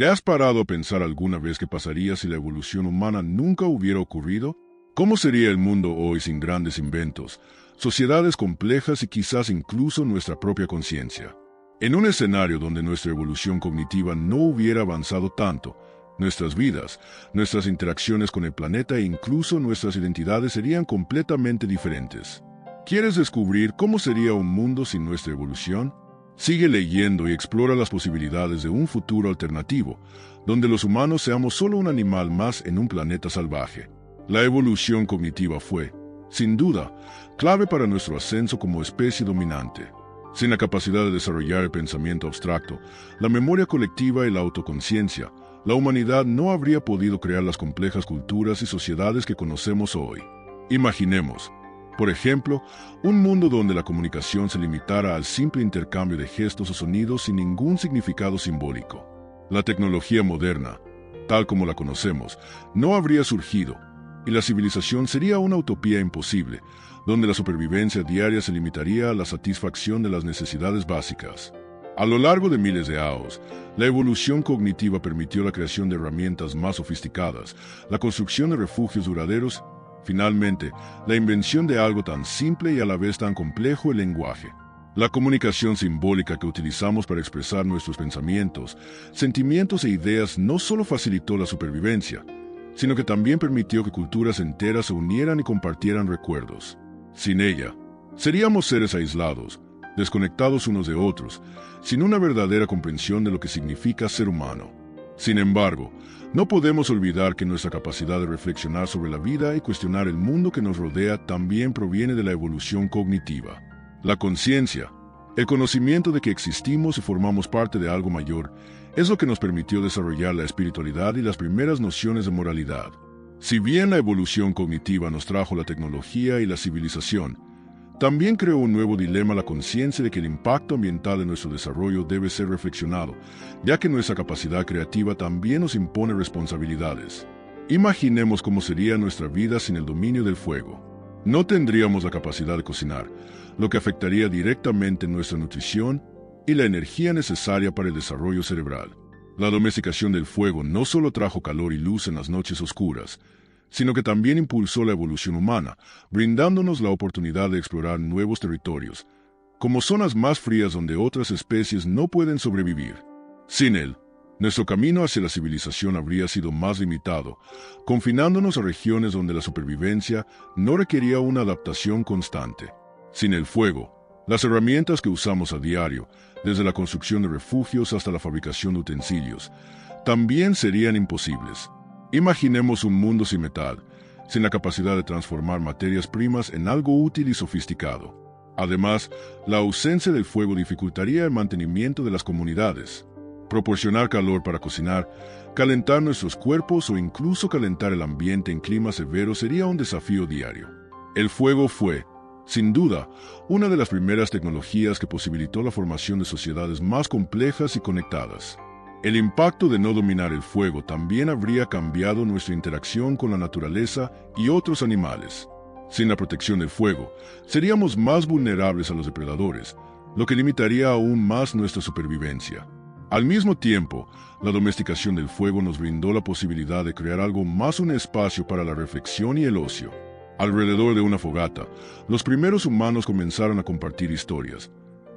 ¿Te has parado a pensar alguna vez qué pasaría si la evolución humana nunca hubiera ocurrido? ¿Cómo sería el mundo hoy sin grandes inventos, sociedades complejas y quizás incluso nuestra propia conciencia? En un escenario donde nuestra evolución cognitiva no hubiera avanzado tanto, nuestras vidas, nuestras interacciones con el planeta e incluso nuestras identidades serían completamente diferentes. ¿Quieres descubrir cómo sería un mundo sin nuestra evolución? Sigue leyendo y explora las posibilidades de un futuro alternativo, donde los humanos seamos solo un animal más en un planeta salvaje. La evolución cognitiva fue, sin duda, clave para nuestro ascenso como especie dominante. Sin la capacidad de desarrollar el pensamiento abstracto, la memoria colectiva y la autoconciencia, la humanidad no habría podido crear las complejas culturas y sociedades que conocemos hoy. Imaginemos, por ejemplo, un mundo donde la comunicación se limitara al simple intercambio de gestos o sonidos sin ningún significado simbólico. La tecnología moderna, tal como la conocemos, no habría surgido, y la civilización sería una utopía imposible, donde la supervivencia diaria se limitaría a la satisfacción de las necesidades básicas. A lo largo de miles de años, la evolución cognitiva permitió la creación de herramientas más sofisticadas, la construcción de refugios duraderos, finalmente, la invención de algo tan simple y a la vez tan complejo, el lenguaje. La comunicación simbólica que utilizamos para expresar nuestros pensamientos, sentimientos e ideas no solo facilitó la supervivencia, sino que también permitió que culturas enteras se unieran y compartieran recuerdos. Sin ella, seríamos seres aislados, desconectados unos de otros, sin una verdadera comprensión de lo que significa ser humano. Sin embargo, no podemos olvidar que nuestra capacidad de reflexionar sobre la vida y cuestionar el mundo que nos rodea también proviene de la evolución cognitiva. La conciencia, el conocimiento de que existimos y formamos parte de algo mayor, es lo que nos permitió desarrollar la espiritualidad y las primeras nociones de moralidad. Si bien la evolución cognitiva nos trajo la tecnología y la civilización, también creó un nuevo dilema: la conciencia de que el impacto ambiental de nuestro desarrollo debe ser reflexionado, ya que nuestra capacidad creativa también nos impone responsabilidades. Imaginemos cómo sería nuestra vida sin el dominio del fuego. No tendríamos la capacidad de cocinar, lo que afectaría directamente nuestra nutrición y la energía necesaria para el desarrollo cerebral. La domesticación del fuego no solo trajo calor y luz en las noches oscuras, sino que también impulsó la evolución humana, brindándonos la oportunidad de explorar nuevos territorios, como zonas más frías donde otras especies no pueden sobrevivir. Sin él, nuestro camino hacia la civilización habría sido más limitado, confinándonos a regiones donde la supervivencia no requería una adaptación constante. Sin el fuego, las herramientas que usamos a diario, desde la construcción de refugios hasta la fabricación de utensilios, también serían imposibles. Imaginemos un mundo sin metal, sin la capacidad de transformar materias primas en algo útil y sofisticado. Además, la ausencia del fuego dificultaría el mantenimiento de las comunidades. Proporcionar calor para cocinar, calentar nuestros cuerpos o incluso calentar el ambiente en climas severos sería un desafío diario. El fuego fue, sin duda, una de las primeras tecnologías que posibilitó la formación de sociedades más complejas y conectadas. El impacto de no dominar el fuego también habría cambiado nuestra interacción con la naturaleza y otros animales. Sin la protección del fuego, seríamos más vulnerables a los depredadores, lo que limitaría aún más nuestra supervivencia. Al mismo tiempo, la domesticación del fuego nos brindó la posibilidad de crear algo más: un espacio para la reflexión y el ocio. Alrededor de una fogata, los primeros humanos comenzaron a compartir historias,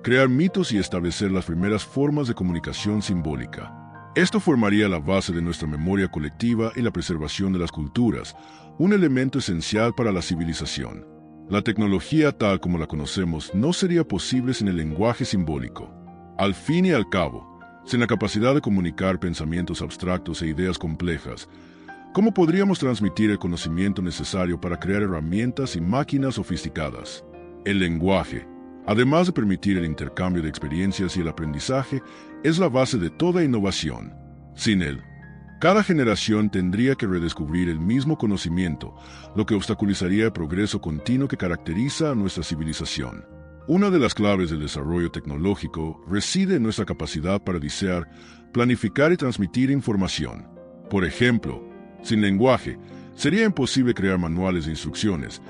crear mitos y establecer las primeras formas de comunicación simbólica. Esto formaría la base de nuestra memoria colectiva y la preservación de las culturas, un elemento esencial para la civilización. La tecnología tal como la conocemos no sería posible sin el lenguaje simbólico. Al fin y al cabo, sin la capacidad de comunicar pensamientos abstractos e ideas complejas, ¿cómo podríamos transmitir el conocimiento necesario para crear herramientas y máquinas sofisticadas? El lenguaje, además de permitir el intercambio de experiencias y el aprendizaje, es la base de toda innovación. Sin él, cada generación tendría que redescubrir el mismo conocimiento, lo que obstaculizaría el progreso continuo que caracteriza a nuestra civilización. Una de las claves del desarrollo tecnológico reside en nuestra capacidad para diseñar, planificar y transmitir información. Por ejemplo, sin lenguaje, sería imposible crear manuales de instrucciones,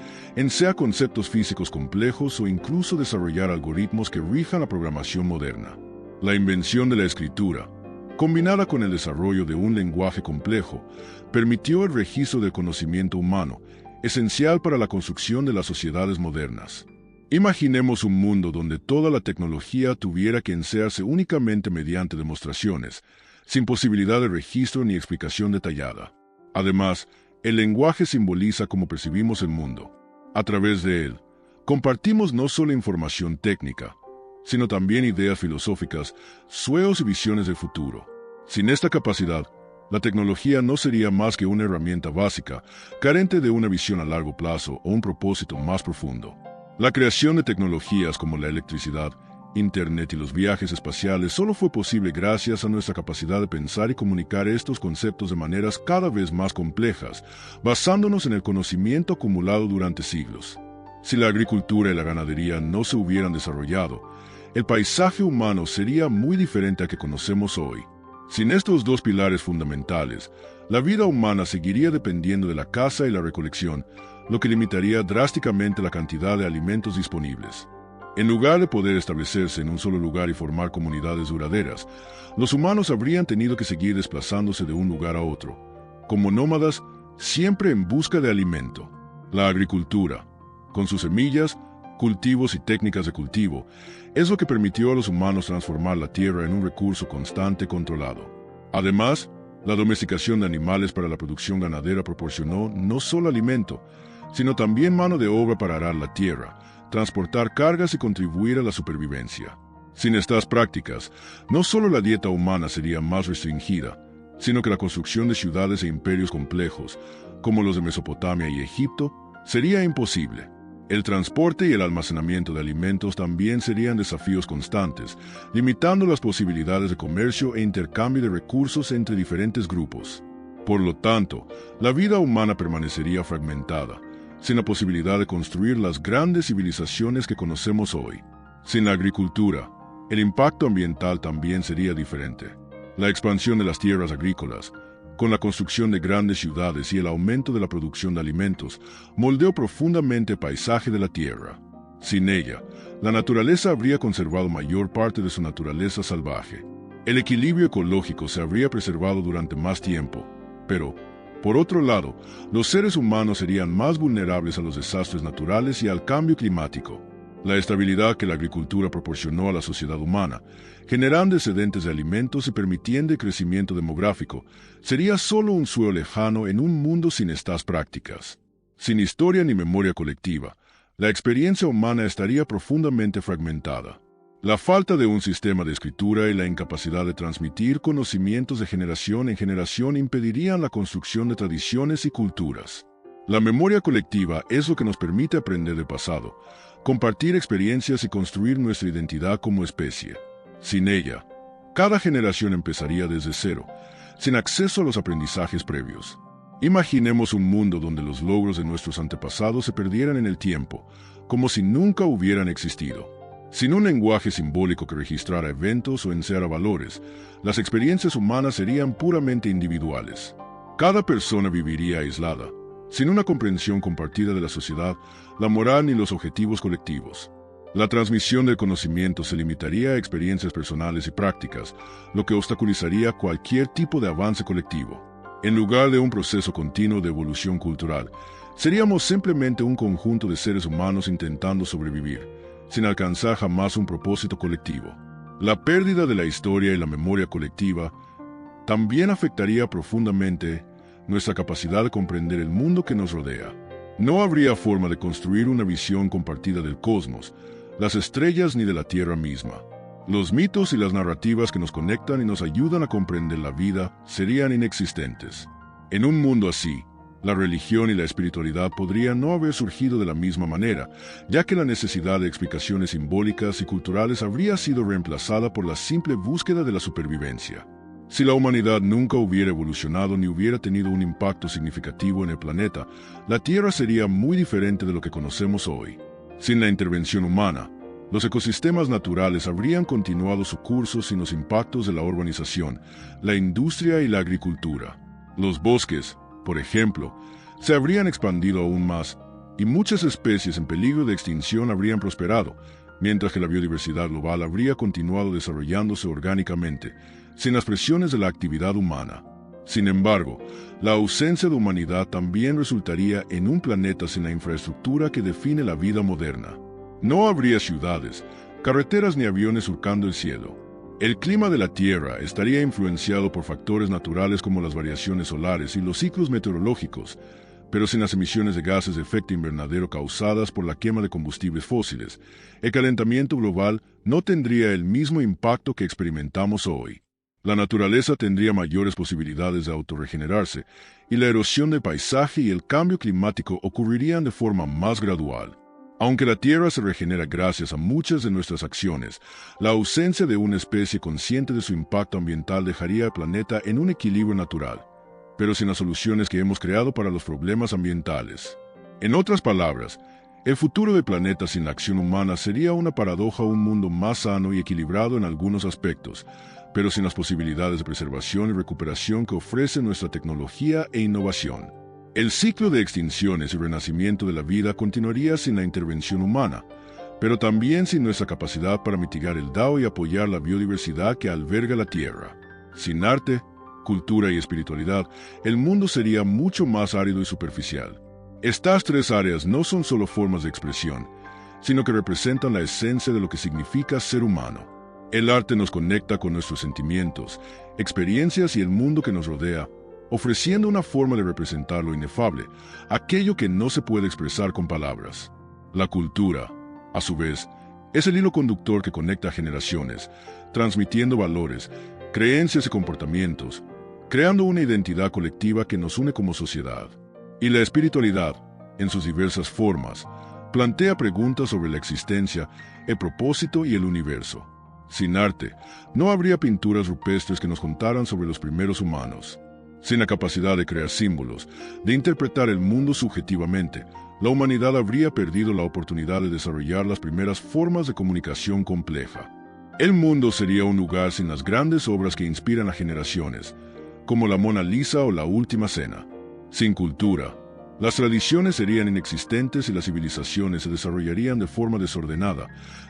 sea conceptos físicos complejos o incluso desarrollar algoritmos que rijan la programación moderna. La invención de la escritura, combinada con el desarrollo de un lenguaje complejo, permitió el registro del conocimiento humano, esencial para la construcción de las sociedades modernas. Imaginemos un mundo donde toda la tecnología tuviera que enseñarse únicamente mediante demostraciones, sin posibilidad de registro ni explicación detallada. Además, el lenguaje simboliza cómo percibimos el mundo. A través de él, compartimos no solo información técnica, sino también ideas filosóficas, sueños y visiones del futuro. Sin esta capacidad, la tecnología no sería más que una herramienta básica, carente de una visión a largo plazo o un propósito más profundo. La creación de tecnologías como la electricidad, Internet y los viajes espaciales solo fue posible gracias a nuestra capacidad de pensar y comunicar estos conceptos de maneras cada vez más complejas, basándonos en el conocimiento acumulado durante siglos. Si la agricultura y la ganadería no se hubieran desarrollado, el paisaje humano sería muy diferente al que conocemos hoy. Sin estos dos pilares fundamentales, la vida humana seguiría dependiendo de la caza y la recolección, lo que limitaría drásticamente la cantidad de alimentos disponibles. En lugar de poder establecerse en un solo lugar y formar comunidades duraderas, los humanos habrían tenido que seguir desplazándose de un lugar a otro, como nómadas, siempre en busca de alimento. La agricultura, con sus semillas, cultivos y técnicas de cultivo, es lo que permitió a los humanos transformar la tierra en un recurso constante y controlado. Además, la domesticación de animales para la producción ganadera proporcionó no solo alimento, sino también mano de obra para arar la tierra, transportar cargas y contribuir a la supervivencia. Sin estas prácticas, no solo la dieta humana sería más restringida, sino que la construcción de ciudades e imperios complejos, como los de Mesopotamia y Egipto, sería imposible. El transporte y el almacenamiento de alimentos también serían desafíos constantes, limitando las posibilidades de comercio e intercambio de recursos entre diferentes grupos. Por lo tanto, la vida humana permanecería fragmentada, sin la posibilidad de construir las grandes civilizaciones que conocemos hoy. Sin la agricultura, el impacto ambiental también sería diferente. La expansión de las tierras agrícolas, con la construcción de grandes ciudades y el aumento de la producción de alimentos, moldeó profundamente el paisaje de la Tierra. Sin ella, la naturaleza habría conservado mayor parte de su naturaleza salvaje. El equilibrio ecológico se habría preservado durante más tiempo, pero, por otro lado, los seres humanos serían más vulnerables a los desastres naturales y al cambio climático. La estabilidad que la agricultura proporcionó a la sociedad humana, generando excedentes de alimentos y permitiendo el crecimiento demográfico, sería solo un sueño lejano en un mundo sin estas prácticas. Sin historia ni memoria colectiva, la experiencia humana estaría profundamente fragmentada. La falta de un sistema de escritura y la incapacidad de transmitir conocimientos de generación en generación impedirían la construcción de tradiciones y culturas. La memoria colectiva es lo que nos permite aprender del pasado, compartir experiencias y construir nuestra identidad como especie. Sin ella, cada generación empezaría desde cero, sin acceso a los aprendizajes previos. Imaginemos un mundo donde los logros de nuestros antepasados se perdieran en el tiempo, como si nunca hubieran existido. Sin un lenguaje simbólico que registrara eventos o enseñara valores, las experiencias humanas serían puramente individuales. Cada persona viviría aislada, sin una comprensión compartida de la sociedad, la moral ni los objetivos colectivos. La transmisión del conocimiento se limitaría a experiencias personales y prácticas, lo que obstaculizaría cualquier tipo de avance colectivo. En lugar de un proceso continuo de evolución cultural, seríamos simplemente un conjunto de seres humanos intentando sobrevivir, sin alcanzar jamás un propósito colectivo. La pérdida de la historia y la memoria colectiva también afectaría profundamente nuestra capacidad de comprender el mundo que nos rodea. No habría forma de construir una visión compartida del cosmos, las estrellas ni de la Tierra misma. Los mitos y las narrativas que nos conectan y nos ayudan a comprender la vida serían inexistentes. En un mundo así, la religión y la espiritualidad podrían no haber surgido de la misma manera, ya que la necesidad de explicaciones simbólicas y culturales habría sido reemplazada por la simple búsqueda de la supervivencia. Si la humanidad nunca hubiera evolucionado ni hubiera tenido un impacto significativo en el planeta, la Tierra sería muy diferente de lo que conocemos hoy. Sin la intervención humana, los ecosistemas naturales habrían continuado su curso sin los impactos de la urbanización, la industria y la agricultura. Los bosques, por ejemplo, se habrían expandido aún más, y muchas especies en peligro de extinción habrían prosperado, mientras que la biodiversidad global habría continuado desarrollándose orgánicamente, sin las presiones de la actividad humana. Sin embargo, la ausencia de humanidad también resultaría en un planeta sin la infraestructura que define la vida moderna. No habría ciudades, carreteras ni aviones surcando el cielo. El clima de la Tierra estaría influenciado por factores naturales como las variaciones solares y los ciclos meteorológicos, pero sin las emisiones de gases de efecto invernadero causadas por la quema de combustibles fósiles, el calentamiento global no tendría el mismo impacto que experimentamos hoy. La naturaleza tendría mayores posibilidades de autorregenerarse, y la erosión del paisaje y el cambio climático ocurrirían de forma más gradual. Aunque la Tierra se regenera gracias a muchas de nuestras acciones, la ausencia de una especie consciente de su impacto ambiental dejaría al planeta en un equilibrio natural, pero sin las soluciones que hemos creado para los problemas ambientales. En otras palabras, el futuro del planeta sin la acción humana sería una paradoja: un mundo más sano y equilibrado en algunos aspectos, pero sin las posibilidades de preservación y recuperación que ofrece nuestra tecnología e innovación. El ciclo de extinciones y renacimiento de la vida continuaría sin la intervención humana, pero también sin nuestra capacidad para mitigar el daño y apoyar la biodiversidad que alberga la Tierra. Sin arte, cultura y espiritualidad, el mundo sería mucho más árido y superficial. Estas tres áreas no son solo formas de expresión, sino que representan la esencia de lo que significa ser humano. El arte nos conecta con nuestros sentimientos, experiencias y el mundo que nos rodea, ofreciendo una forma de representar lo inefable, aquello que no se puede expresar con palabras. La cultura, a su vez, es el hilo conductor que conecta generaciones, transmitiendo valores, creencias y comportamientos, creando una identidad colectiva que nos une como sociedad. Y la espiritualidad, en sus diversas formas, plantea preguntas sobre la existencia, el propósito y el universo. Sin arte, no habría pinturas rupestres que nos contaran sobre los primeros humanos. Sin la capacidad de crear símbolos, de interpretar el mundo subjetivamente, la humanidad habría perdido la oportunidad de desarrollar las primeras formas de comunicación compleja. El mundo sería un lugar sin las grandes obras que inspiran a generaciones, como la Mona Lisa o la Última Cena. Sin cultura, las tradiciones serían inexistentes y las civilizaciones se desarrollarían de forma desordenada,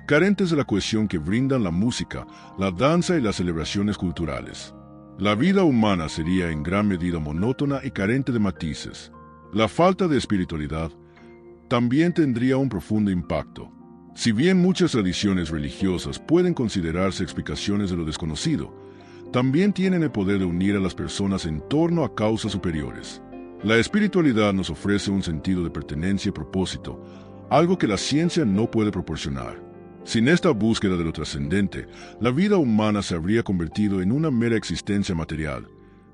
carentes de la cohesión que brindan la música, la danza y las celebraciones culturales. La vida humana sería en gran medida monótona y carente de matices. La falta de espiritualidad también tendría un profundo impacto. Si bien muchas tradiciones religiosas pueden considerarse explicaciones de lo desconocido, también tienen el poder de unir a las personas en torno a causas superiores. La espiritualidad nos ofrece un sentido de pertenencia y propósito, algo que la ciencia no puede proporcionar. Sin esta búsqueda de lo trascendente, la vida humana se habría convertido en una mera existencia material,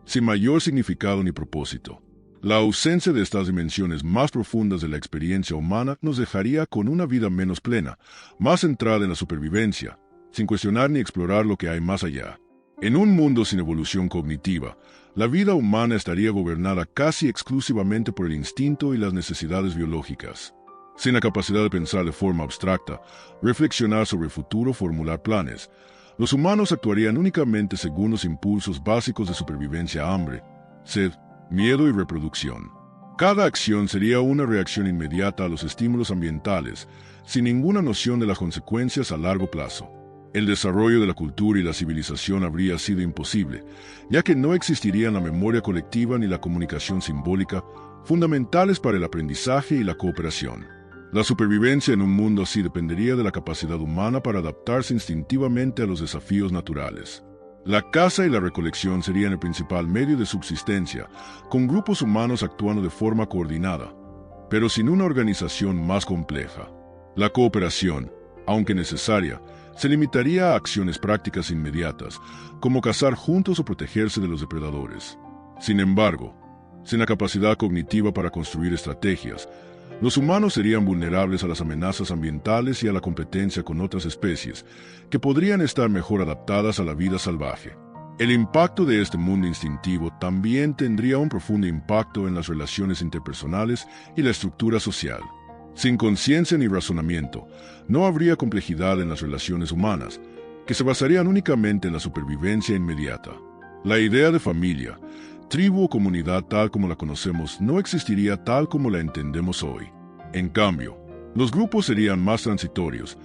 sin mayor significado ni propósito. La ausencia de estas dimensiones más profundas de la experiencia humana nos dejaría con una vida menos plena, más centrada en la supervivencia, sin cuestionar ni explorar lo que hay más allá. En un mundo sin evolución cognitiva, la vida humana estaría gobernada casi exclusivamente por el instinto y las necesidades biológicas. Sin la capacidad de pensar de forma abstracta, reflexionar sobre el futuro, formular planes, los humanos actuarían únicamente según los impulsos básicos de supervivencia: hambre, sed, miedo y reproducción. Cada acción sería una reacción inmediata a los estímulos ambientales, sin ninguna noción de las consecuencias a largo plazo. El desarrollo de la cultura y la civilización habría sido imposible, ya que no existirían la memoria colectiva ni la comunicación simbólica, fundamentales para el aprendizaje y la cooperación. La supervivencia en un mundo así dependería de la capacidad humana para adaptarse instintivamente a los desafíos naturales. La caza y la recolección serían el principal medio de subsistencia, con grupos humanos actuando de forma coordinada, pero sin una organización más compleja. La cooperación, aunque necesaria, se limitaría a acciones prácticas inmediatas, como cazar juntos o protegerse de los depredadores. Sin embargo, sin la capacidad cognitiva para construir estrategias, los humanos serían vulnerables a las amenazas ambientales y a la competencia con otras especies, que podrían estar mejor adaptadas a la vida salvaje. El impacto de este mundo instintivo también tendría un profundo impacto en las relaciones interpersonales y la estructura social. Sin conciencia ni razonamiento, no habría complejidad en las relaciones humanas, que se basarían únicamente en la supervivencia inmediata. La idea de familia, tribu o comunidad tal como la conocemos no existiría tal como la entendemos hoy. En cambio, los grupos serían más transitorios,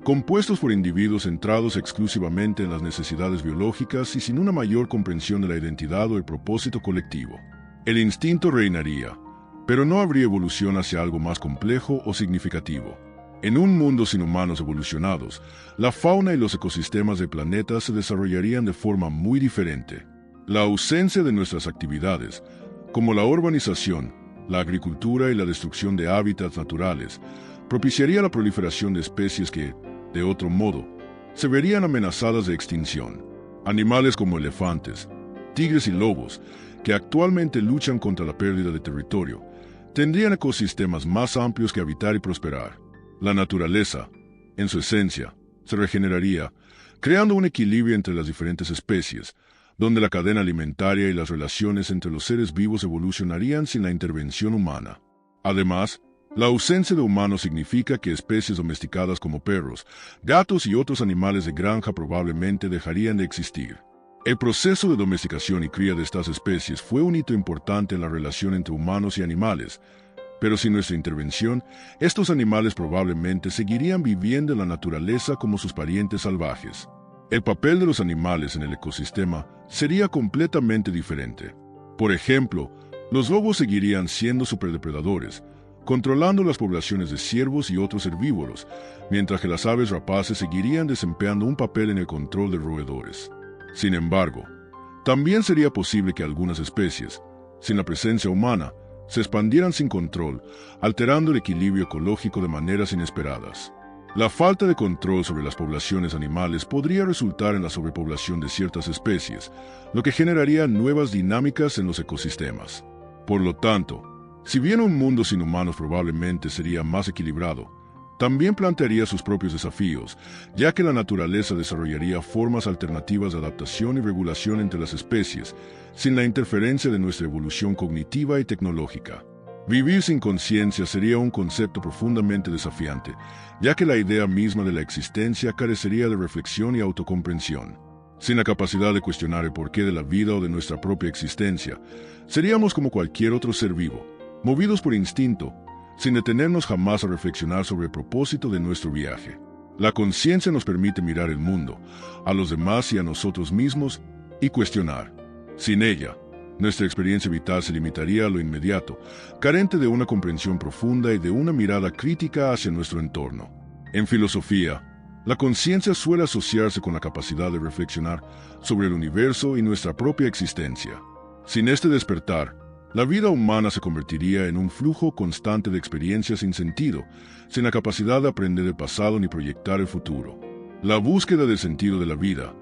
compuestos por individuos centrados exclusivamente en las necesidades biológicas y sin una mayor comprensión de la identidad o el propósito colectivo. El instinto reinaría, pero no habría evolución hacia algo más complejo o significativo. En un mundo sin humanos evolucionados, la fauna y los ecosistemas del planeta se desarrollarían de forma muy diferente. La ausencia de nuestras actividades, como la urbanización, la agricultura y la destrucción de hábitats naturales, propiciaría la proliferación de especies que, de otro modo, se verían amenazadas de extinción. Animales como elefantes, tigres y lobos, que actualmente luchan contra la pérdida de territorio, tendrían ecosistemas más amplios que habitar y prosperar. La naturaleza, en su esencia, se regeneraría, creando un equilibrio entre las diferentes especies, donde la cadena alimentaria y las relaciones entre los seres vivos evolucionarían sin la intervención humana. Además, la ausencia de humanos significa que especies domesticadas como perros, gatos y otros animales de granja probablemente dejarían de existir. El proceso de domesticación y cría de estas especies fue un hito importante en la relación entre humanos y animales, pero sin nuestra intervención, estos animales probablemente seguirían viviendo en la naturaleza como sus parientes salvajes. El papel de los animales en el ecosistema sería completamente diferente. Por ejemplo, los lobos seguirían siendo superdepredadores, controlando las poblaciones de ciervos y otros herbívoros, mientras que las aves rapaces seguirían desempeñando un papel en el control de roedores. Sin embargo, también sería posible que algunas especies, sin la presencia humana, se expandieran sin control, alterando el equilibrio ecológico de maneras inesperadas. La falta de control sobre las poblaciones animales podría resultar en la sobrepoblación de ciertas especies, lo que generaría nuevas dinámicas en los ecosistemas. Por lo tanto, si bien un mundo sin humanos probablemente sería más equilibrado, también plantearía sus propios desafíos, ya que la naturaleza desarrollaría formas alternativas de adaptación y regulación entre las especies, sin la interferencia de nuestra evolución cognitiva y tecnológica. Vivir sin conciencia sería un concepto profundamente desafiante, ya que la idea misma de la existencia carecería de reflexión y autocomprensión. Sin la capacidad de cuestionar el porqué de la vida o de nuestra propia existencia, seríamos como cualquier otro ser vivo, movidos por instinto, sin detenernos jamás a reflexionar sobre el propósito de nuestro viaje. La conciencia nos permite mirar el mundo, a los demás y a nosotros mismos, y cuestionar. Sin ella, nuestra experiencia vital se limitaría a lo inmediato, carente de una comprensión profunda y de una mirada crítica hacia nuestro entorno. En filosofía, la conciencia suele asociarse con la capacidad de reflexionar sobre el universo y nuestra propia existencia. Sin este despertar, la vida humana se convertiría en un flujo constante de experiencias sin sentido, sin la capacidad de aprender el pasado ni proyectar el futuro. La búsqueda del sentido de la vida,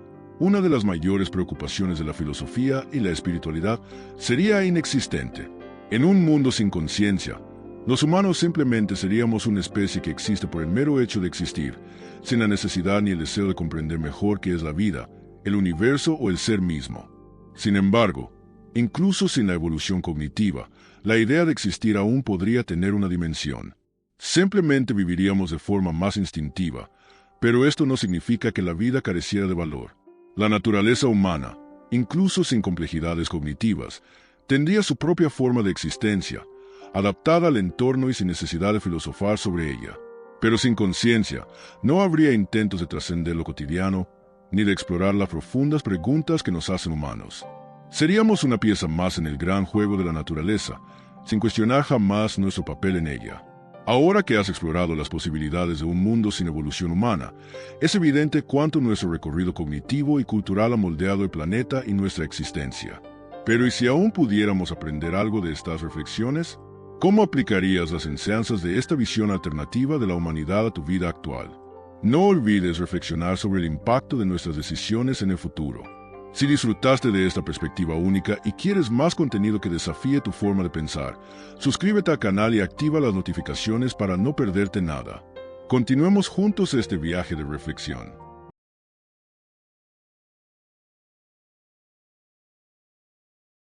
una de las mayores preocupaciones de la filosofía y la espiritualidad, sería inexistente. En un mundo sin conciencia, los humanos simplemente seríamos una especie que existe por el mero hecho de existir, sin la necesidad ni el deseo de comprender mejor qué es la vida, el universo o el ser mismo. Sin embargo, incluso sin la evolución cognitiva, la idea de existir aún podría tener una dimensión. Simplemente viviríamos de forma más instintiva, pero esto no significa que la vida careciera de valor. La naturaleza humana, incluso sin complejidades cognitivas, tendría su propia forma de existencia, adaptada al entorno y sin necesidad de filosofar sobre ella. Pero sin conciencia, no habría intentos de trascender lo cotidiano, ni de explorar las profundas preguntas que nos hacen humanos. Seríamos una pieza más en el gran juego de la naturaleza, sin cuestionar jamás nuestro papel en ella. Ahora que has explorado las posibilidades de un mundo sin evolución humana, es evidente cuánto nuestro recorrido cognitivo y cultural ha moldeado el planeta y nuestra existencia. Pero ¿y si aún pudiéramos aprender algo de estas reflexiones? ¿Cómo aplicarías las enseñanzas de esta visión alternativa de la humanidad a tu vida actual? No olvides reflexionar sobre el impacto de nuestras decisiones en el futuro. Si disfrutaste de esta perspectiva única y quieres más contenido que desafíe tu forma de pensar, suscríbete al canal y activa las notificaciones para no perderte nada. Continuemos juntos este viaje de reflexión.